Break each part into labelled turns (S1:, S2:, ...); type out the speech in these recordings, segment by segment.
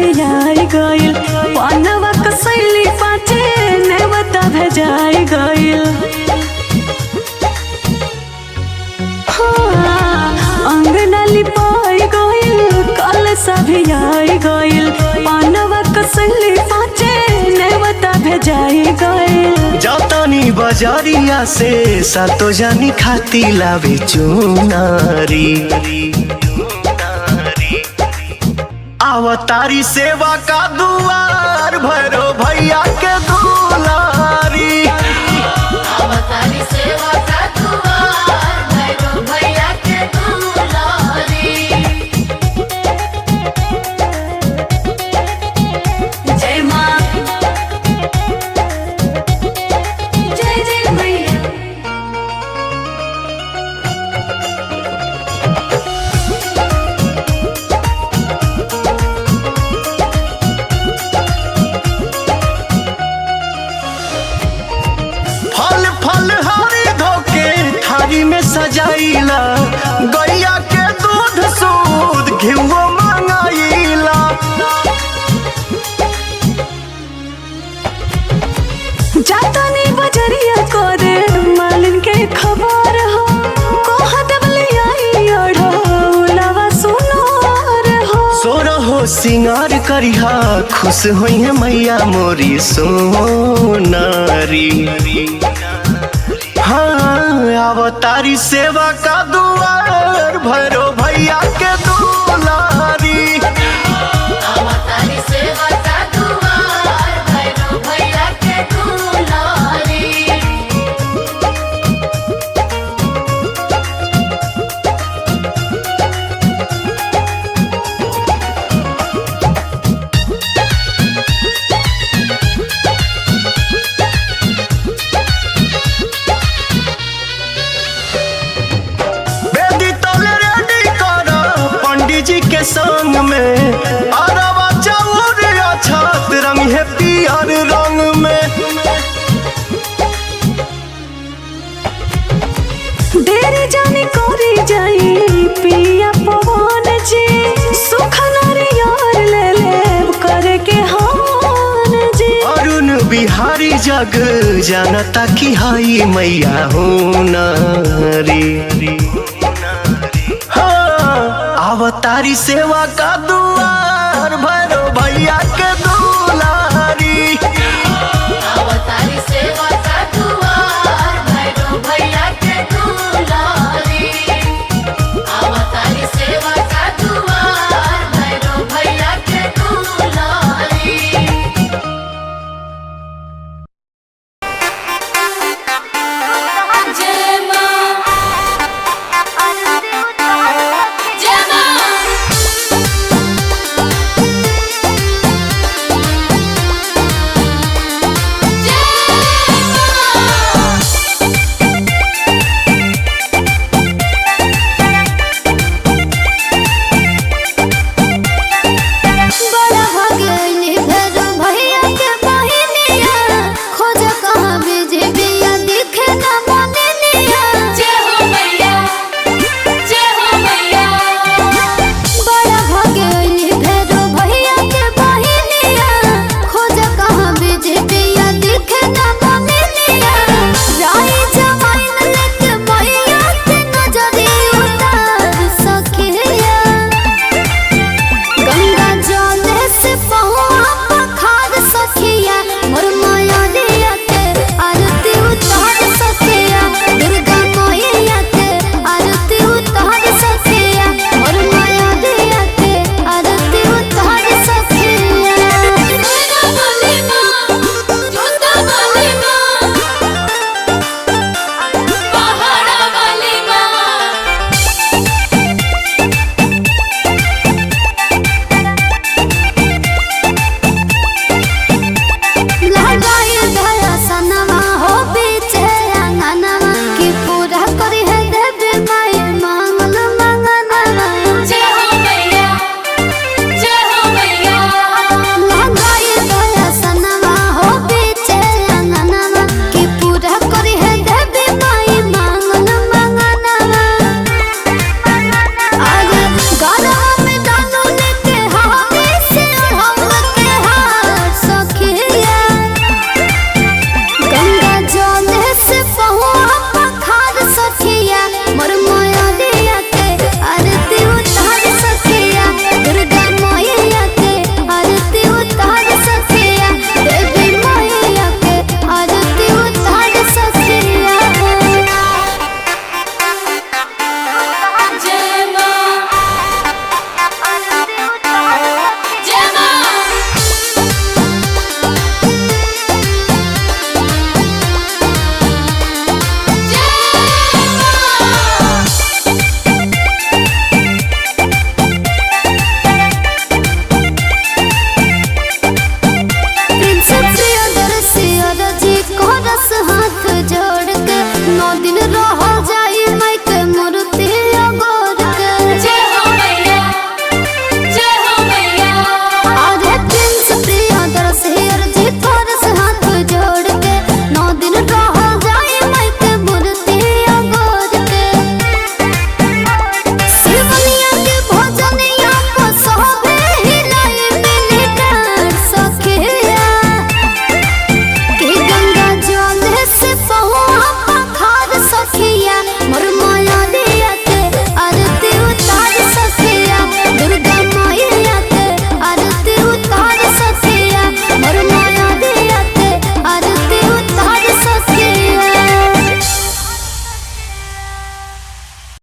S1: सभियाई गइल पानवा कसैली पाचे नेवता भेजाई गइल। अंगना लिपाई गइल कल सभियाई गइल पानवा कसैली पाचे नेवता भेजाई गइल।
S2: जातानी बजारिया से सातो जानी खाती लावे चुनारी। आवतारी सेवा का दुआर भैरो भैया के दुलारी।
S3: आवतारी सेवा का दुआर भैरो भैया के दुलारी।
S1: जय माँ जय जय मैया।
S2: फल फल हरी धोके थारी में सजाइला गैया के दूध सूद घिउओ मंगाइला।
S1: जातानी बजरिया करे मालिन के खबर हो कोहा दबले आई ओढ़ौलावा सुनोर हो।
S2: सोरा हो सिंगार करिहा खुश होई है मैया मोरी सोनारी। हाँ अवतारी सेवा का दुआर भैरो भैया के दुलारी।
S3: आवतारी सेवा का दुआर भैरो भैया के दुलारी।
S2: बेदी तोले रेडी करो पंडित जी के संग में अरवा चाउर अछत रंग है पियर रंग में।
S1: देरी जानी कोरी जाई पिया पवन जी सुख नारियर ले ले करे के हान जी।
S2: अरुण बिहारी जग जानता की हाई मैया हो नारी। हाँ अवतारी सेवा का दुआर भैरो भैया के दुलारी।
S3: आवतारी सेवा का दुआर भैरो भैया के दुलारी। आवतारी सेवा का दुआर भैरो भैया के दुलारी। जय माँ जय माँ।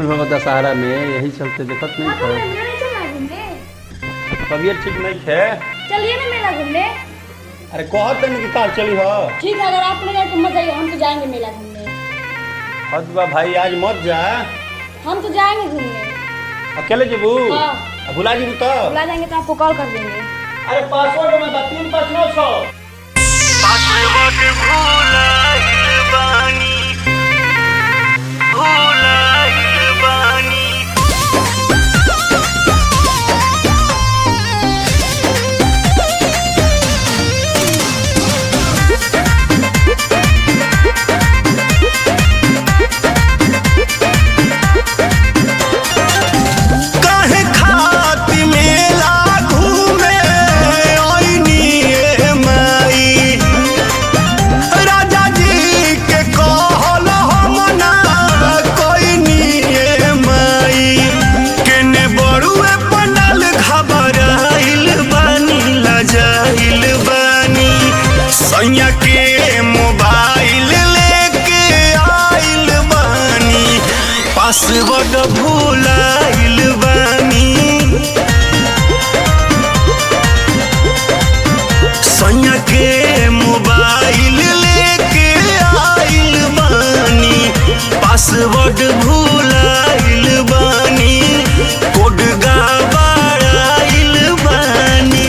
S4: कुल होगा दशहरा में, यही चलते देखत नहीं था। तबीयत ठीक नहीं है।
S5: चलिए ना मेला घूमने।
S4: अरे कहते नहीं कि काल चली हो।
S5: ठीक है, अगर आप लोग तो मत जाइए, हम तो जाएंगे मेला घूमने।
S4: हदबा भाई आज मत जा।
S5: हम तो जाएंगे घूमने।
S4: अकेले जेबू?
S5: हाँ।
S4: भुला जेबू तो?
S5: बुला जाएंगे तो आपको कॉल कर देंगे।
S4: अरे पासवर्ड में 3596
S2: पासवर्ड भुलाइल बानी, भुलाइल बानी। काहे खातिर मेला घूमे आइनी ए माई, राजा जी के कहल हम ना कोइनी ए माई। केने बड़ुए बनल घबराइल बानी, लजाइल बानी। सैया के मोबाइल लेके आइल बानी, पासवर्ड भुलाइल बानी। सैया के मोबाइल लेके आइल बानी, पासवर्ड भुलाइल बानी। कोड गड़बड़ाइल बानी।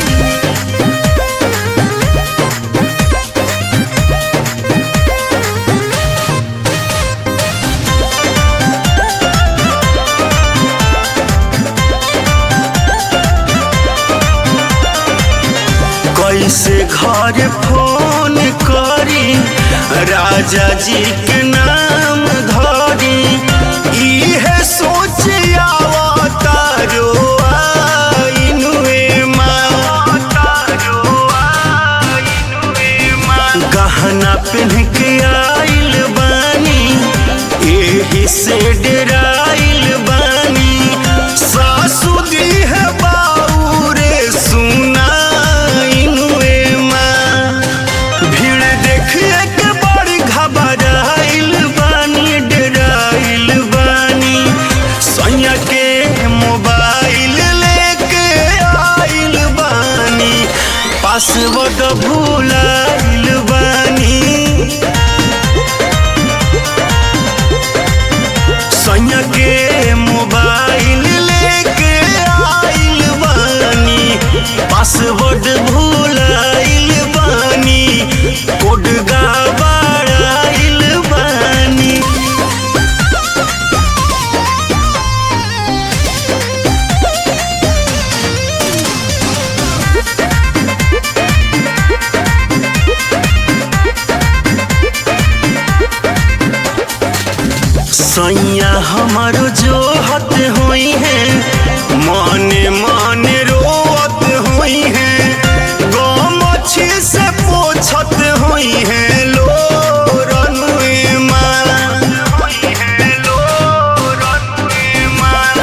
S2: कैसे घर फोन करी, राजा जी के नाम धरी। इहे सोच आवतारो आइनुए माँ, गहना पहन के आइल बानी, एही से डराइल बानी। सासू दी है बाऊ रे सुनाइनुए माँ। भीड़ देखिए के बड़ी घबराइल बानी, डराइल बानी। सैया के मोबाइल लेके आइल बानी, पासवर्ड भुलाइल बानी। सैया के मोबाइल लेके आइल बानी, पासवर्ड भुलाइल बानी। कोड गड़बड़ाइल बानी। सैया हमारो जो हत हुई है, माने माने रोवत हुई है। गमछी से पोछत हुई है लोरनुए माँ।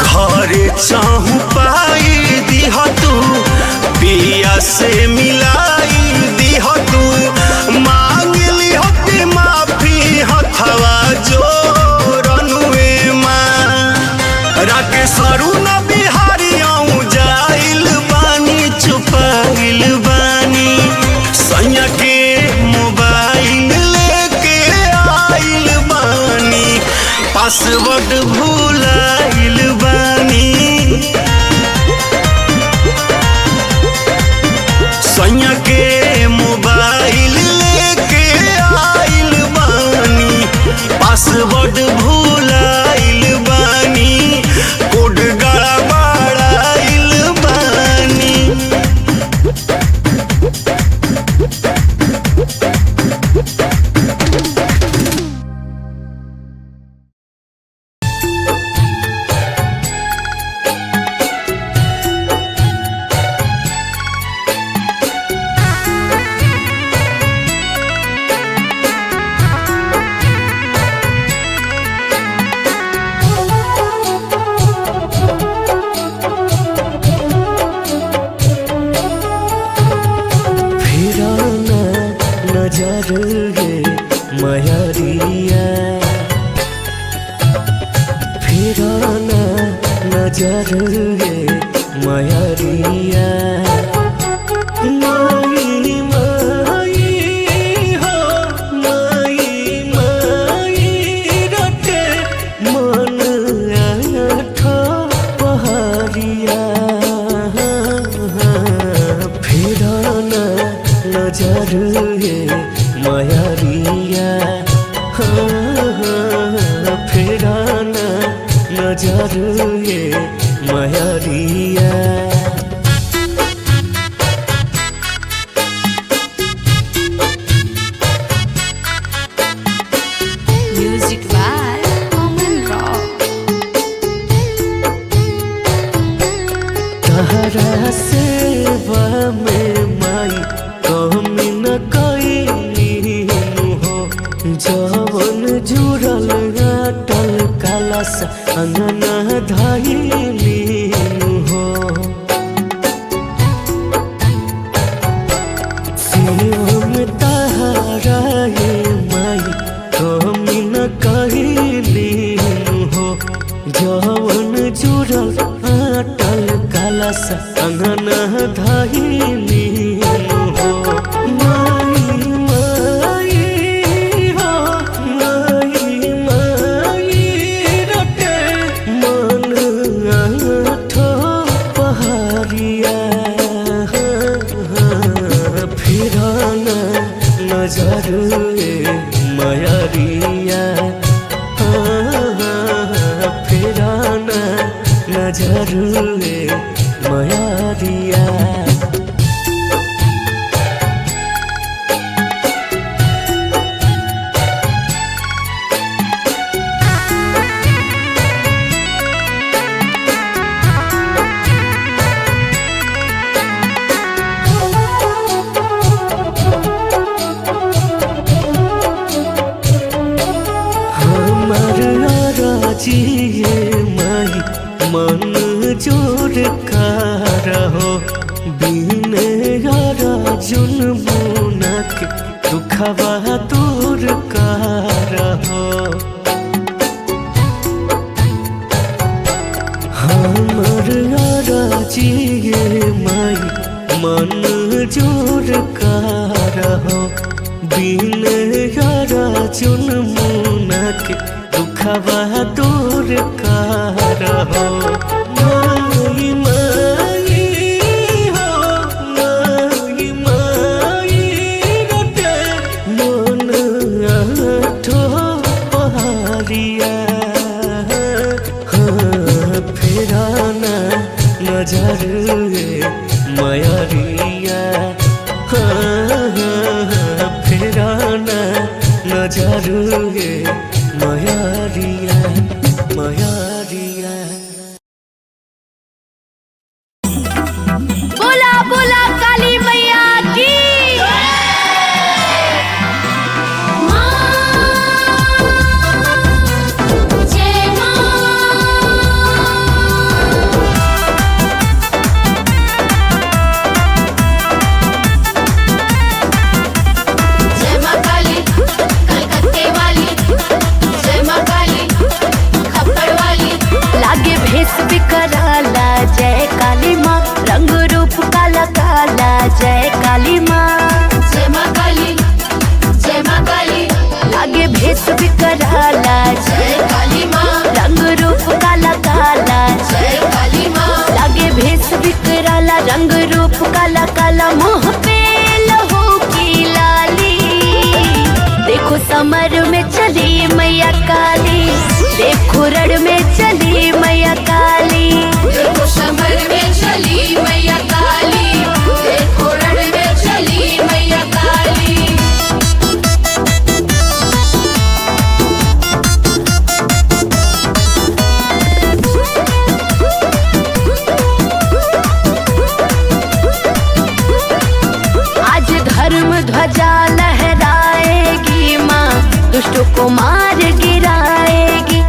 S2: घरे चाहू पाई दिह तू, पिया से मिलाई दिह तू। मांग लिहत माफी हथवा जो राकेश अरुण बिहारी आऊं जाइल बानी, छुपाइल बानी। सैया के मोबाइल लेके आइल बानी, पासवर्ड भुलाइल बानी। सैया के मोबाइल लेके आइल बानी, पासवर्ड भुलाइल बानी। कोड गड़बड़ाइल बानी।
S6: मयरिया फिर नजर ये मयरिया माई माई हो माई माई रटे मन आठो पहाड़िया फिराना नजर ये मयरिया फिराना नजर ये मयरिया
S7: Music by Common Rock.
S6: तहरा सेवा में माई कमी न कईनी हो जवन जुड़ल अटल कलश अंगना धइनी हो शिवम तहरा ये माई कमी न कईनी हो जवन जुड़ल अटल कलश अंगना धइनी हो माई माई हो माई माई रटे मन आठो पहाड़िया फिराना नजर ये मयरिया फिराना नजर ये मयरिया हमार राजिए माई मन जोड़ कर हो बिने राजुन मुना के दुखवा दूर कर हो हमार राजिए माई मन जोड़ कर हो बिने राजुन मुना के दुखवा दूर कर हो माई माई हो माई माई रटे मन आठो पहाड़िया फिराना नजर ये मयरिया फिराना नजर ये मयरिया मयरिया
S7: बोला बोला काली मैया की जय मां काली कलकत्ते वाली जय मां काली खप्पड़ वाली लागे भेस बिकराला जय काली माँ रंग रूप काला काला जय काली माँ जय माँ काली लागे भेस बिकराला जय काली माँ रंग रूप काला काला जय काली माँ लागे भेस बिकराला रंग रूप काला काला मुँह पे लहू की लाली देखो समर में चली मैया काली देखो रण में चली मैया काली देखो समर में चली मैया काली देखो रण में चली मैया काली आज धर्म ध्वजा लहराएगी माँ दुष्टों को मार गिराएगी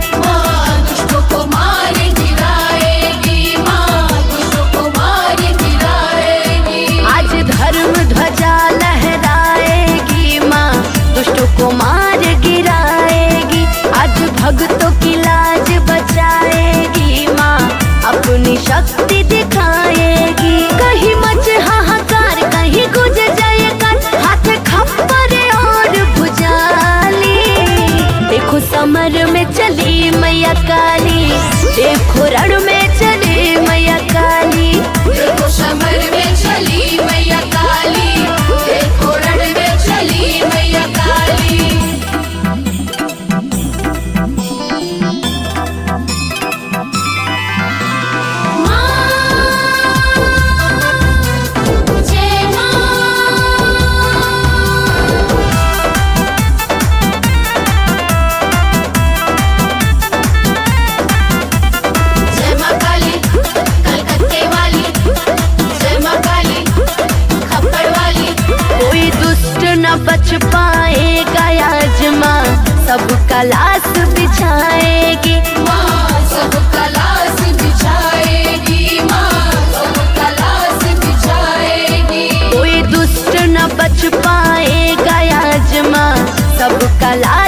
S7: देखो रण में चले मैया काली,
S3: देखो समर में चली मैया काली, देखो रण में चली मैया काली।
S7: न बच पाएगा आजमा, सबका लाश बिछाएगी
S3: माँ, सबका लाश बिछाएगी माँ, सबका लाश बिछाएगी।
S7: कोई दुष्ट न बच पाएगा आजमा, सबका लाश